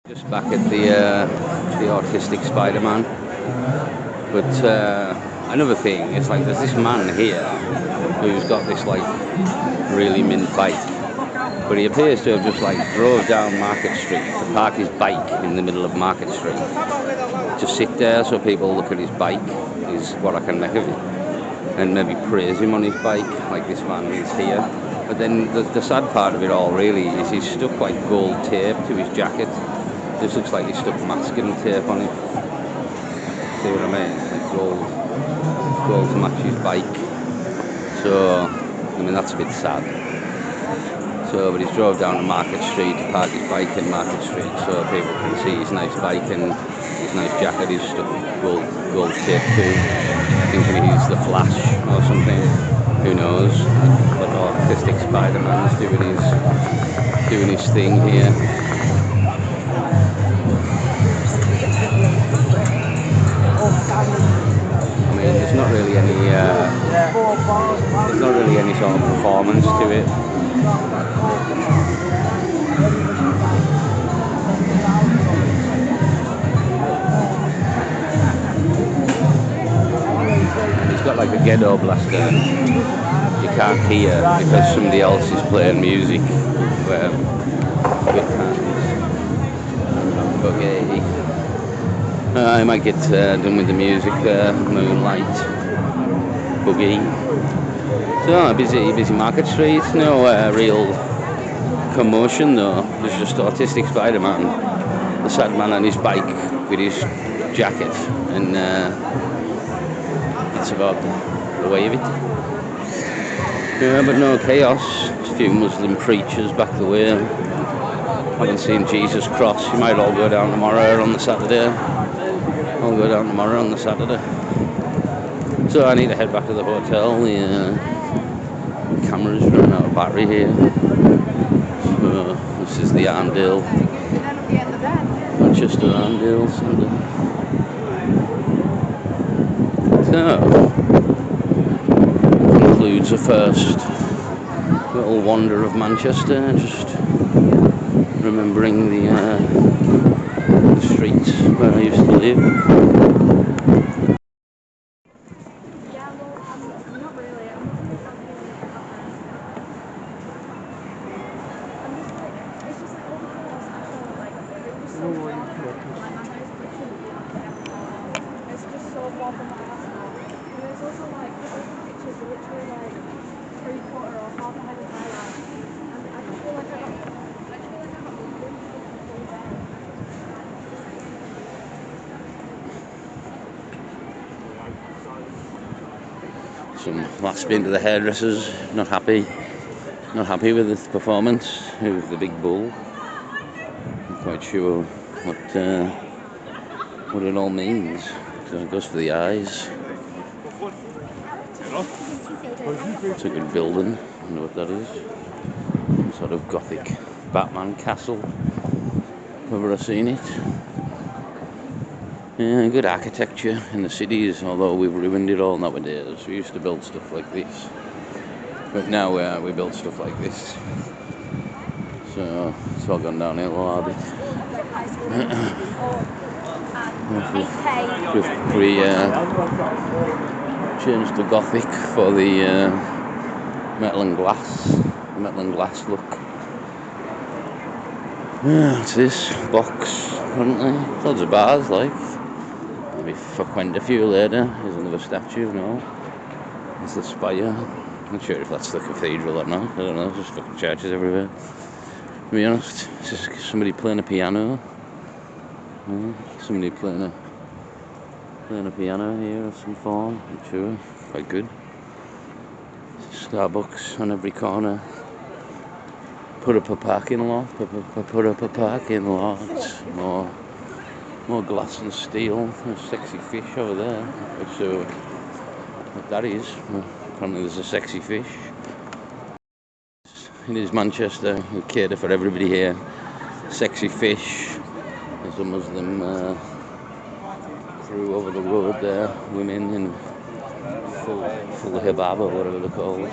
Just back at the autistic Spider-Man, but another thing is like there's this man here who's got this like really mint bike, but he appears to have just like drove down Market Street to park his bike in the middle of Market Street, just sit there so people look at his bike is what I can make of it, and maybe praise him on his bike like this man is here. But then the sad part of it all really is he's stuck like gold tape to his jacket. This looks like he stuck masking tape on it. See what I mean? Like gold to match his bike. So, I mean, that's a bit sad. So, but he's drove down to Market Street to park his bike in Market Street so people can see his nice bike and his nice jacket. He's stuck gold tape too. Thinking he's the Flash or something. Who knows? But autistic Spider-Man's doing his thing here. I mean, there's not really any sort of performance to it. And he's got like a ghetto blaster. You can't hear because somebody else is playing music with hands. Okay. I might get done with the music there. Moonlight Boogie. So busy Market Street. No real commotion though. There's just autistic Spider-Man, the sad man on his bike with his jacket, and that's about the way of it. But no chaos. A few Muslim preachers back the way. Haven't seen Jesus cross. You might all go down tomorrow on the Saturday. I'll go down tomorrow on the Saturday. So I need to head back to the hotel. The camera's running out of battery here. So this is the Arndale, Manchester Arndale Centre. So concludes the first little wander of Manchester. Just remembering the streets where I used to live. Some last been to the hairdressers, not happy with the performance of the big bull. Not quite sure what it all means. So it goes for the eyes. It's a good building, I don't know what that is. Some sort of gothic Batman castle. Ever seen it? Yeah, good architecture in the cities, although we've ruined it all nowadays. We used to build stuff like this, but now we build stuff like this. So it's all gone downhill a little bit. We changed the gothic for the metal and glass look. Yeah, what's this? Box, currently. Loads of bars, like. Maybe frequent a few later. Here's another statue, no. There's the spire. Not sure if that's the cathedral or not. I don't know, there's just fucking churches everywhere. To be honest, it's just somebody playing a piano. Somebody playing a piano here of some form. Not sure. Quite good. Starbucks on every corner. Put up a parking lot. Put up a parking lot. More glass and steel. There's sexy fish over there. So what that is. Apparently there's a sexy fish. It is Manchester. We cater for everybody here. Sexy fish. There's a Muslim crew over the road there. Women in full hijab or whatever they're called.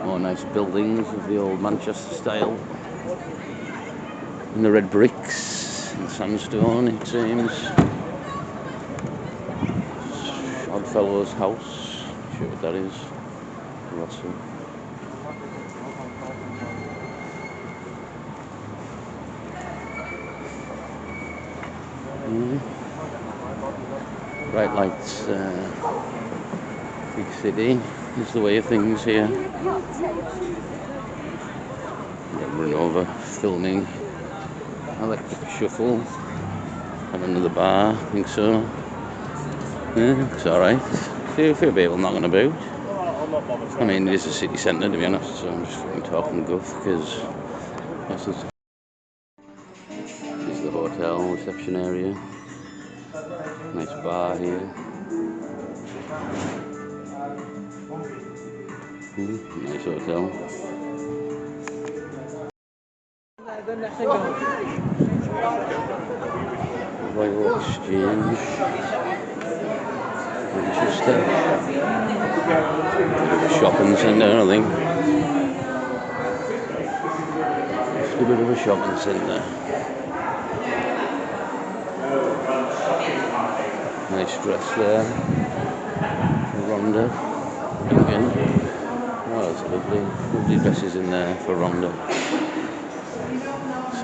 More nice buildings of the old Manchester style. And the red bricks and sandstone, it seems. Oddfellow's house. Not sure what that is. Russell. Bright lights. Big city is the way of things here. Run over, filming. Electric shuffle. Have another bar, I think so. Yeah, it's alright. A few people knocking about. I mean, it is a city centre to be honest, so I'm just fucking talking guff because this is the hotel reception area. Nice bar here. Nice hotel. Royal Exchange. Manchester. Bit of a shopping centre, I think. Just a bit of a shopping centre. Nice dress there. Rhonda. Again. Oh, there's lovely dresses in there for Rhonda. It's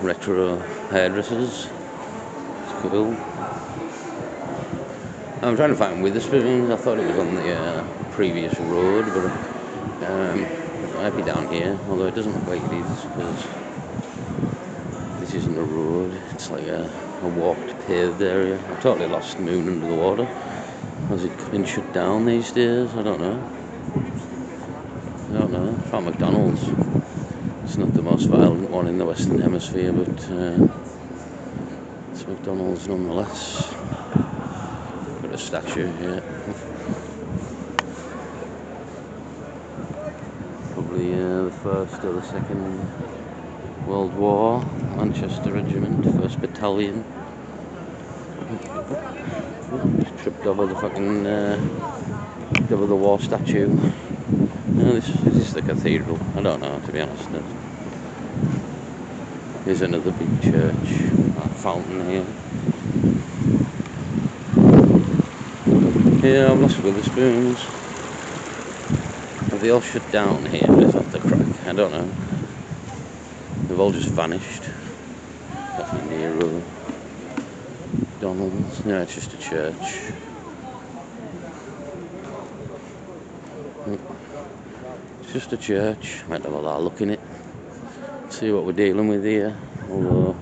retro hairdressers. It's cool. I'm trying to find Witherspoons. I thought it was on the previous road, but it might be down here. Although it doesn't look like it is, because this isn't a road. It's like a walked, paved area. I've totally lost Moon under the water. Has it been shut down these days? I don't know. It's from McDonald's. It's not the most violent one in the Western Hemisphere, but it's McDonald's nonetheless. Got a statue here. Probably the First or the Second World War. Manchester Regiment, 1st Battalion. Tripped over the fucking over the war statue. No, this is the cathedral. I don't know, to be honest. Here's another big church. That fountain here. Yeah, I've lost Witherspoons. Have they all shut down here? Is that the crack? I don't know. They've all just vanished. Coffee Nero. McDonald's. Yeah, it's just a church. It's just a church. Might have a look in it. See what we're dealing with here. Although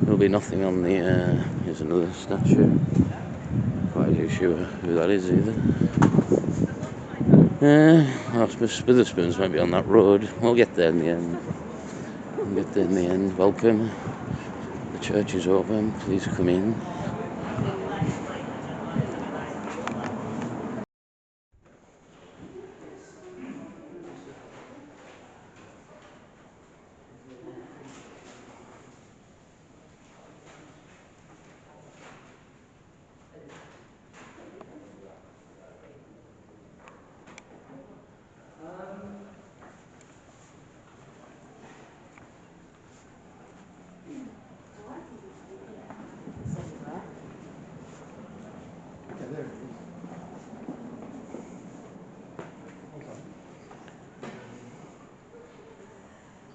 there'll be nothing on the. Here's another statue. Quite too sure who that is either. Witherspoons might be on that road. We'll get there in the end. Welcome. The church is open. Please come in.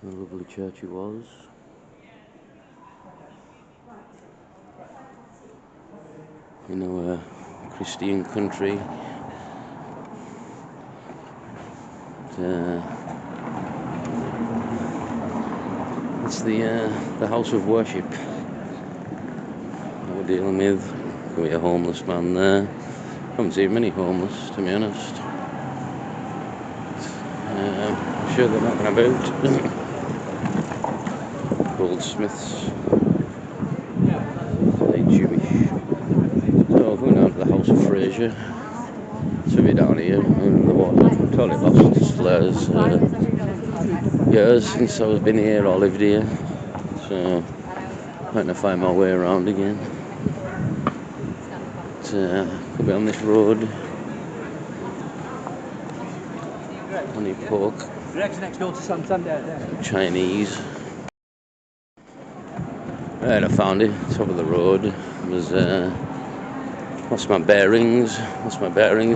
A lovely church it was. In our Christian country. It's the house of worship that we're dealing with. Could be a homeless man there. Haven't seen many homeless, to be honest. I'm sure they're knocking about. Goldsmiths. They're Jewish. So going down to the House of Fraser. It's a bit down here in the water. Totally lost Slurs. Years since I've been here or lived here. So trying to find my way around again. Could be on this road. honey pork. Next door to Santander. Chinese. Right, I found it, top of the road. It was lost my bearings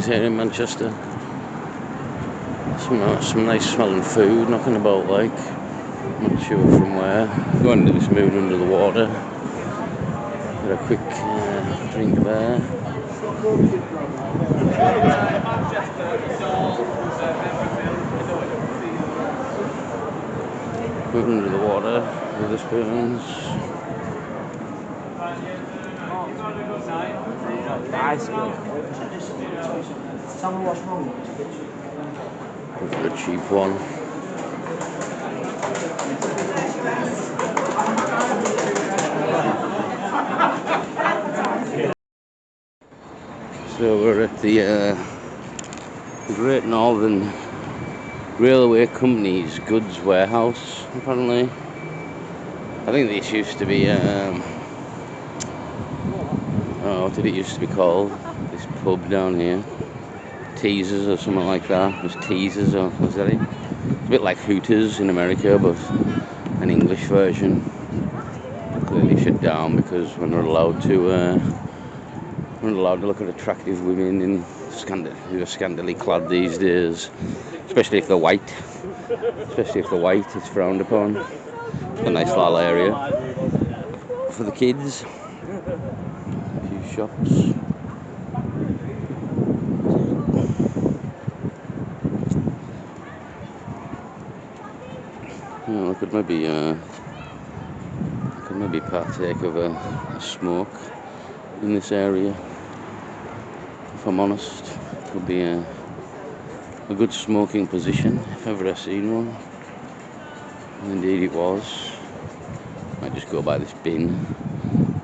here in Manchester. Some nice smelling food knocking about, like, not sure from where. Going to this moon under the water. Get a quick drink there. Moon under the water with the spoons. Go for a cheap one. So we're at the Great Northern Railway Company's goods warehouse, apparently. I think this used to be, oh, what did it used to be called? This pub down here. Teasers or something like that. It was Teasers, or was that it? It's a bit like Hooters in America, but an English version. Clearly shut down because we're not allowed to look at attractive women who are scantily clad these days, especially if they're white. It's frowned upon. It's a nice little area for the kids. A few shops. I could maybe partake of a smoke in this area. If I'm honest, it would be a good smoking position if ever I've seen one. And indeed it was. Might just go by this bin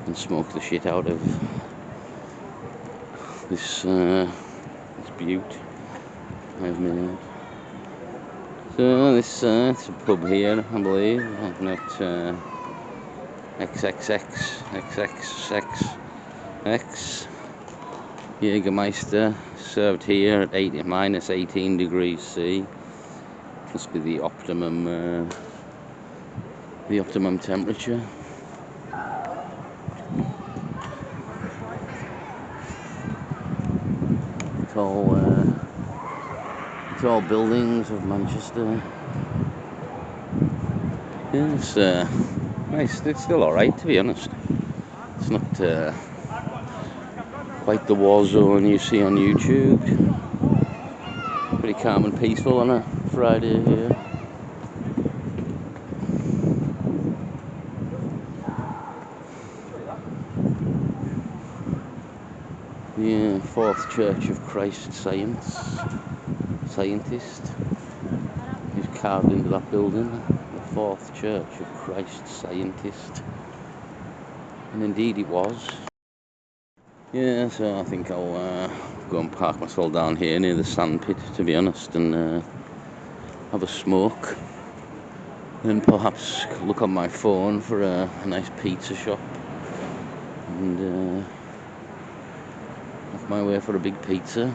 and smoke the shit out of this butte I've made. So this it's a pub here, I believe. I've met XXX Jägermeister served here at -18 degrees C. Must be the optimum temperature. Tall buildings of Manchester. Yeah, it's nice. It's still alright, to be honest. It's not quite the war zone you see on YouTube. Pretty calm and peaceful on a Friday here. Yeah, Fourth Church of Christ Scientist is carved into that building. The Fourth Church of Christ Scientist. And indeed it was. Yeah, so I think I'll go and park myself down here near the sandpit, to be honest, and have a smoke. And perhaps look on my phone for a nice pizza shop. And make my way for a big pizza.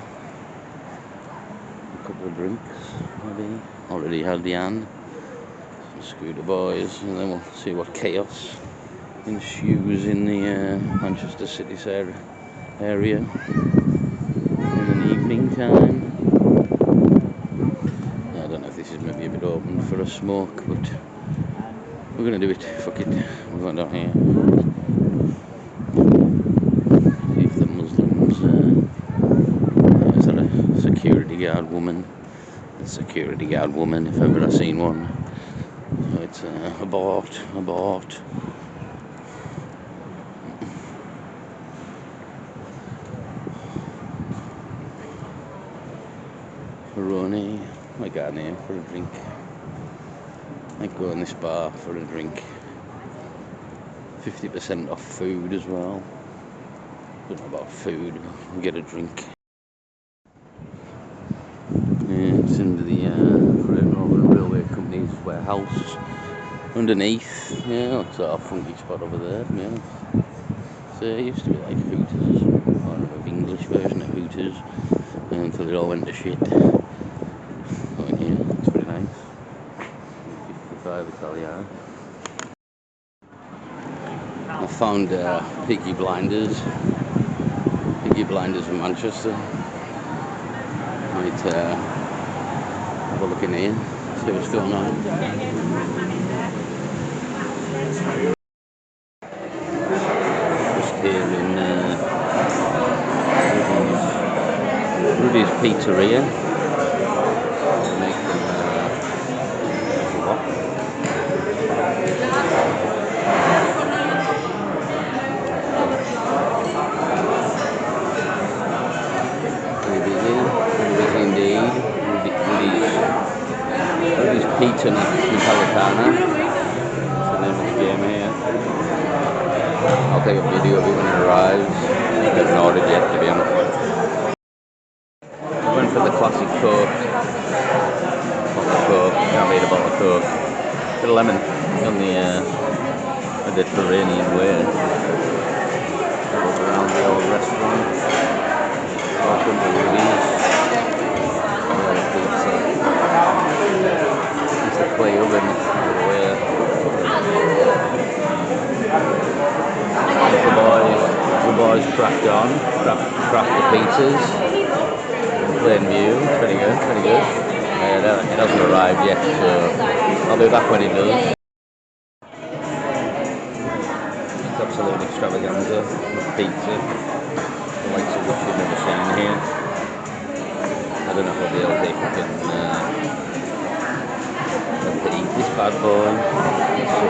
A couple of drinks, maybe. Already had the hand. Some scooter boys, and then we'll see what chaos ensues in the Manchester city area in an evening time. I don't know if this is maybe a bit open for a smoke, but we're going to do it. Fuck it. We're going down here. See if the Muslims... is that a security guard woman? A security guard woman, if ever I've seen one. So it's abort. Peroni. Might go in here for a drink. Might go in this bar for a drink. 50% off food as well. Don't know about food. We'll get a drink. Yeah, it's into the Great Northern Railway Company's warehouse. Underneath, yeah, it's a funky spot over there, yeah. So it used to be like Hooters, or an English version of Hooters, until it all went to shit. Going here. pt2 Italiano. I found Peaky Blinders in Manchester. Might have a look in here, see what's going on. Just here in Rudy's Pizzeria. Make them Rudy's Pizza Napolitana. That's the name of the game here. I'll take a video of it when it arrives. I haven't ordered yet, to be honest. I went for the classic Coke. Can't beat a bottle of Coke. Bit of lemon on the Mediterranean way. Look around the old restaurant. Welcome to Rudy's. It's the clay oven over there. The boys cracked on, cracked the pizzas. Plain view, pretty good. It hasn't arrived yet, so I'll be back when it does. It's absolute extravaganza of pizza, the likes of which you've never seen here. I don't know how the hell they can eat this bad boy. So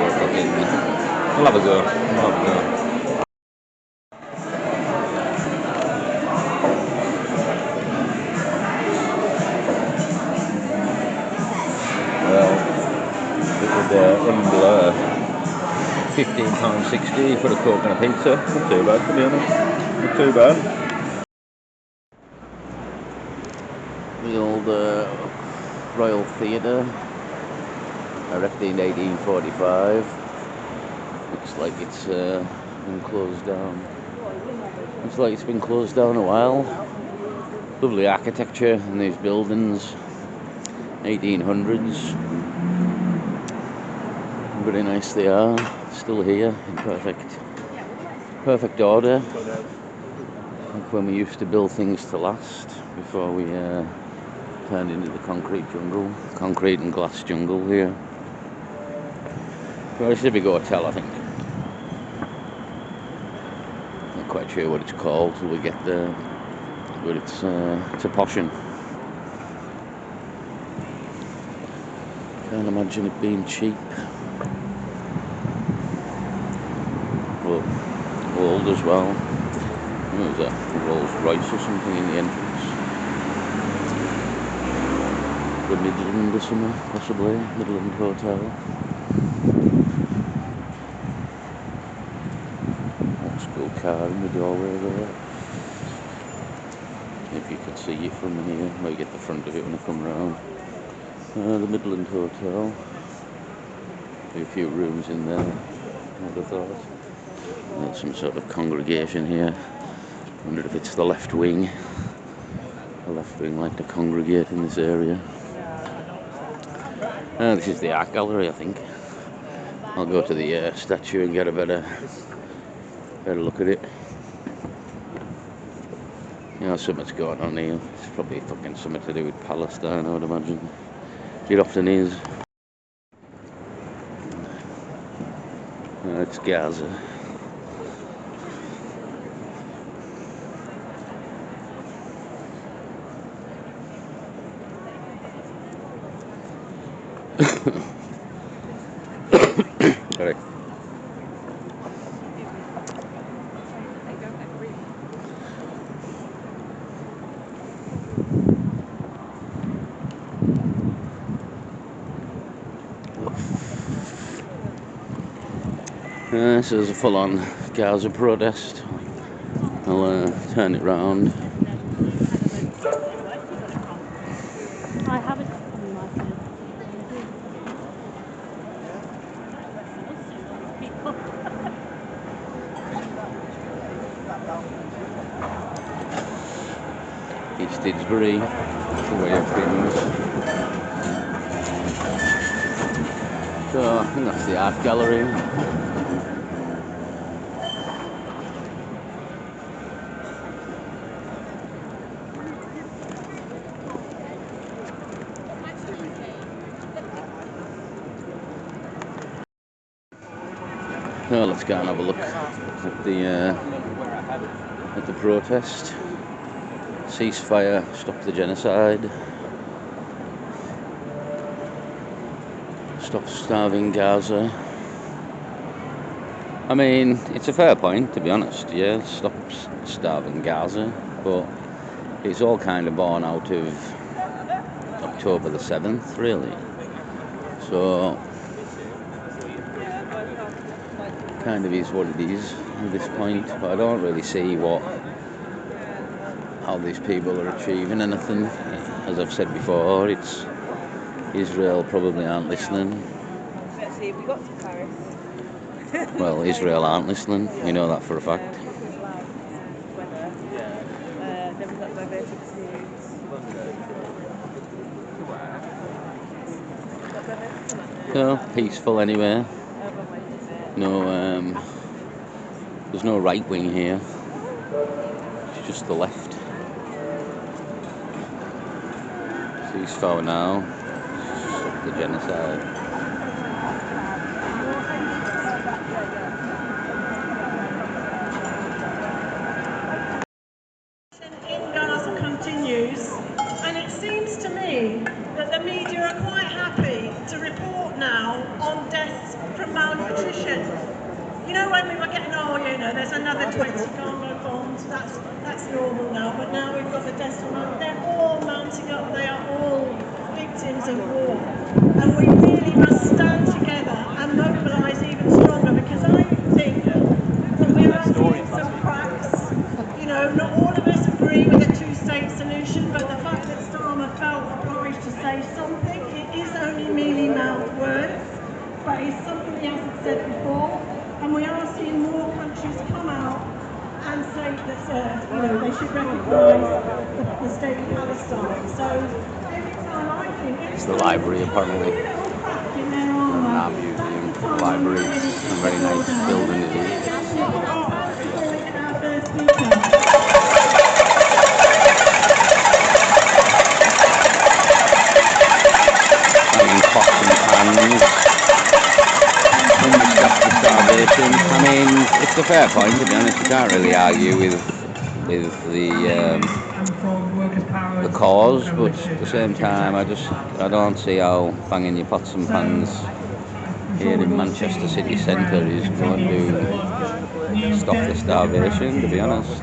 we'll have a go. Well, it would £15.60 for a Coke and a pizza. Not too bad, to be honest. Not too bad. The old Royal Theatre, erected in 1845. Looks like it's been closed down. Looks like it's been closed down a while. Lovely architecture in these buildings. 1800s. Very nice they are. Still here in perfect order. Like when we used to build things to last before we turned into the concrete and glass jungle here. Well, it's a big hotel, I think. Not quite sure what it's called till we get there, but it's a poshing. Can't imagine it being cheap. Well, old as well. There's a Rolls Royce or something in the entrance. The Midland or something, possibly. Midland Hotel. Old school car in the doorway there. If you could see it from here, maybe get the front of it when I come round. The Midland Hotel. Be a few rooms in there, I would have thought. There's some sort of congregation here. I wonder if it's the left wing. The left wing like to congregate in this area. This is the art gallery, I think. I'll go to the statue and get a better look at it. You know, something's going on here. It's probably fucking something to do with Palestine, I would imagine. It often is. It's Gaza. Sorry. This is a full-on Gaza protest. I'll turn it round. I haven't. East Didsbury, the way of things. So I think that's the art gallery. So let's go and have a look at the protest. Ceasefire, stop the genocide. Stop starving Gaza. I mean, it's a fair point, to be honest. Yeah, stop starving Gaza, but it's all kind of born out of October the 7th, really. So, kind of is what it is at this point. But I don't really see how these people are achieving anything. As I've said before, it's Israel probably aren't listening. Let's see if we got to Paris. Well, Israel aren't listening. We know that for a fact. Weather. Then we've got diverted series. So peaceful anyway. No, there's no right wing here. It's just the left. Ceasefire now. Stop the genocide. In Gaza continues, and it seems to me that the media are quite happy to report now on deaths from malnutrition. You know, when we were getting, there's another 20 cargo bombs, that's normal now, but now we've got the deaths from malnutrition. They're all mounting up, they are all victims of war. And we really must stand together and mobilise even stronger, because I think that we are seeing some cracks. You know, not all of us agree with a two-state solution, but the fact that Starmer felt obliged to say something, it is only merely mouth words, but it's something he hasn't said before. And we are seeing more countries come out and say that they should recognise the state of Palestine. So every time I think it's the library apparently. in their armour, Art museum, library, a very nice building it is. our first speaker. Pots and pans. Stop the starvation. I mean, it's a fair point, to be honest. You can't really argue with the cause, but at the same time, I don't see how banging your pots and pans here in Manchester city centre is going to stop the starvation, to be honest.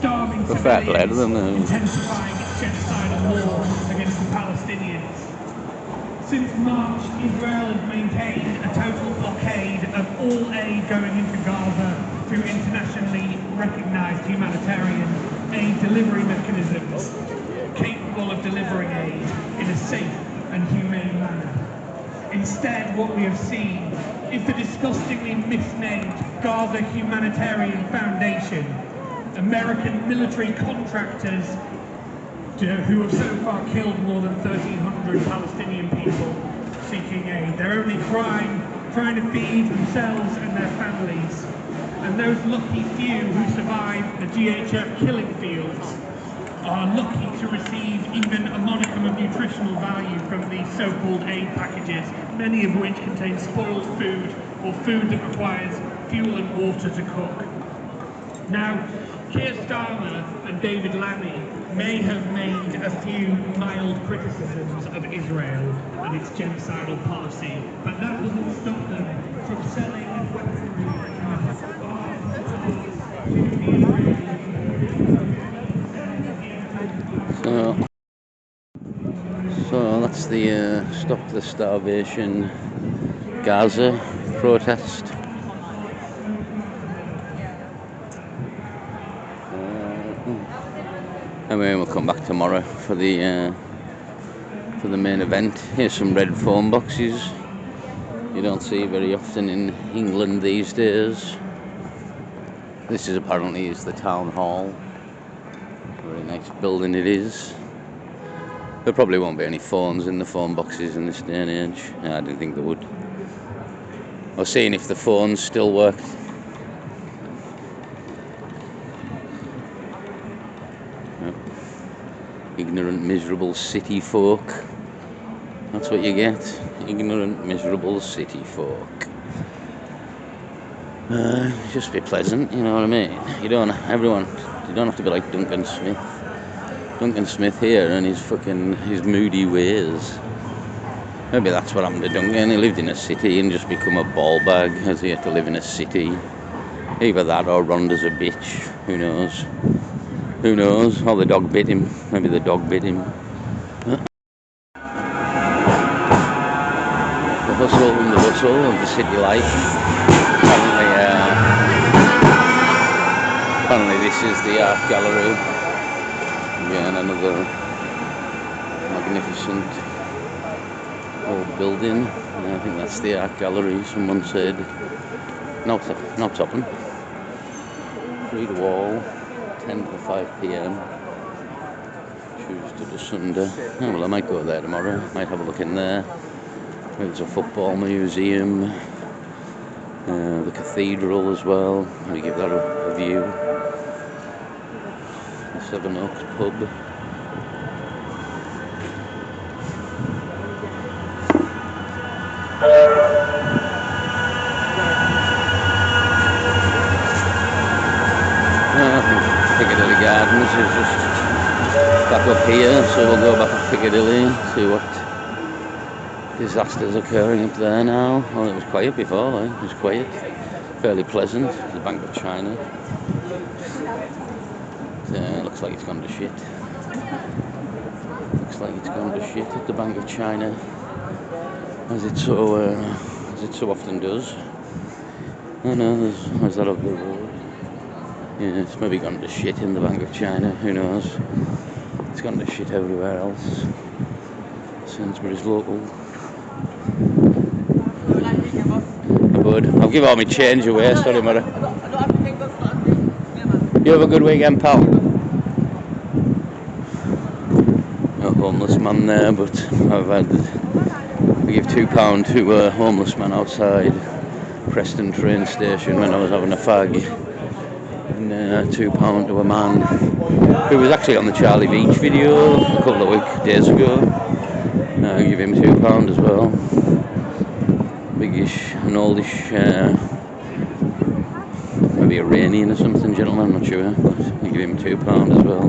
But fair play to them. Intensifying its genocidal war against the Palestinians. Since March, Israel has maintained a total blockade of all aid going into Gaza through internationally recognised humanitarian aid delivery mechanisms capable of delivering aid in a safe and humane manner. Instead, what we have seen is the disgustingly misnamed Gaza Humanitarian Foundation, American military contractors who have so far killed more than 1,300 Palestinian people seeking aid. Their only crime, trying to feed themselves and their families. And those lucky few who survive the GHF killing fields are lucky to receive even a modicum of nutritional value from these so-called aid packages, many of which contain spoiled food or food that requires fuel and water to cook. Now, Keir Starmer and David Lammy may have made a few mild criticisms of Israel and its genocidal policy, but that doesn't stop them from selling weaponry So that's the Stop the Starvation Gaza protest. Anyway, we'll come back tomorrow for the main event. Here's some red phone boxes you don't see very often in England these days. This is apparently the town hall. Very nice building it is. There probably won't be any phones in the phone boxes in this day and age. I didn't think there would. Or seeing if the phones still work. Yep. Ignorant, miserable city folk. That's what you get. Ignorant, miserable city folk. Just be pleasant, you know what I mean? You don't have to be like Duncan Smith. Duncan Smith here and his moody ways. Maybe that's what happened to Duncan. He lived in a city and just become a ball bag as he had to live in a city. Either that or Rhonda's a bitch. Who knows? Who knows? Or the dog bit him. Maybe the dog bit him. The hustle of the city life. Apparently this is the art gallery. Again, another magnificent old building. I think that's the art gallery. Someone said not open. Free to all, 10 to 5 p.m. Tuesday to Sunday. Oh, well, I might go there tomorrow. Might have a look in there. There's a football museum. The cathedral as well. I'll give that a view. The Seven Oaks pub. I think Piccadilly Gardens is just back up here, so we'll go back up Piccadilly and see what disasters occurring up there now. Well, it was quiet before, it was quiet, fairly pleasant. The Bank of China. Looks like it's gone to shit. Looks like it's gone to shit at the Bank of China, as it so often does. Oh no, there's that up the road. Yeah, it's maybe gone to shit in the Bank of China. Who knows? It's gone to shit everywhere else. Sainsbury's local. Good. I'll give all my change away, sorry, mother. You have a good weekend, pal. A homeless man there, but I give £2 to a homeless man outside Preston train station when I was having a fag, and £2 to a man who was actually on the Charlie Beach video a couple of days ago. I give him £2 as well. Biggish, an oldish, maybe Iranian or something, gentleman, I'm not sure, but I give him £2 as well.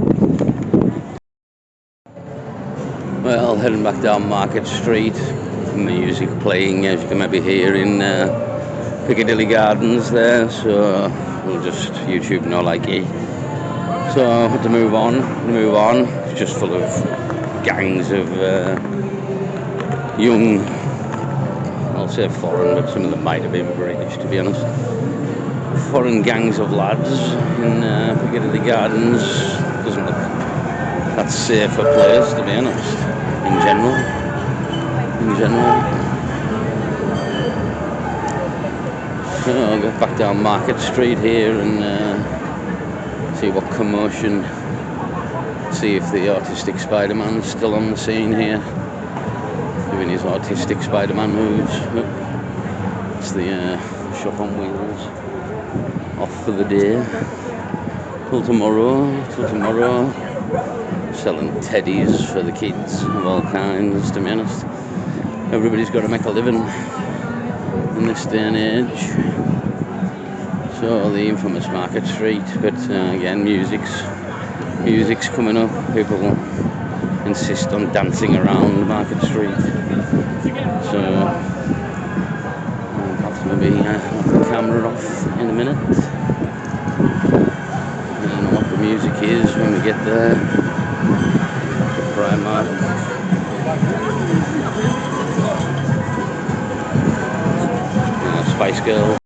Well, heading back down Market Street, music playing, as you can maybe hear in Piccadilly Gardens there, so we'll just YouTube no like it. So I had to move on, it's just full of gangs of young, I'll say foreign, but some of them might have been British, to be honest. Foreign gangs of lads in Piccadilly Gardens. Doesn't look that safe a place, to be honest, in general. So I'll go back down Market Street here and see what commotion, see if the autistic Spider-Man is still on the scene here, doing his autistic Spider-Man moves. Look, it's the shop on wheels, off for the day, till tomorrow, selling teddies for the kids of all kinds, to be honest. Everybody's got to make a living in this day and age. So the infamous Market Street, but again, music's coming up. People insist on dancing around Market Street, so I'll have to maybe knock the camera off in a minute. I don't know what the music is when we get there. The Primark. Spice Girls.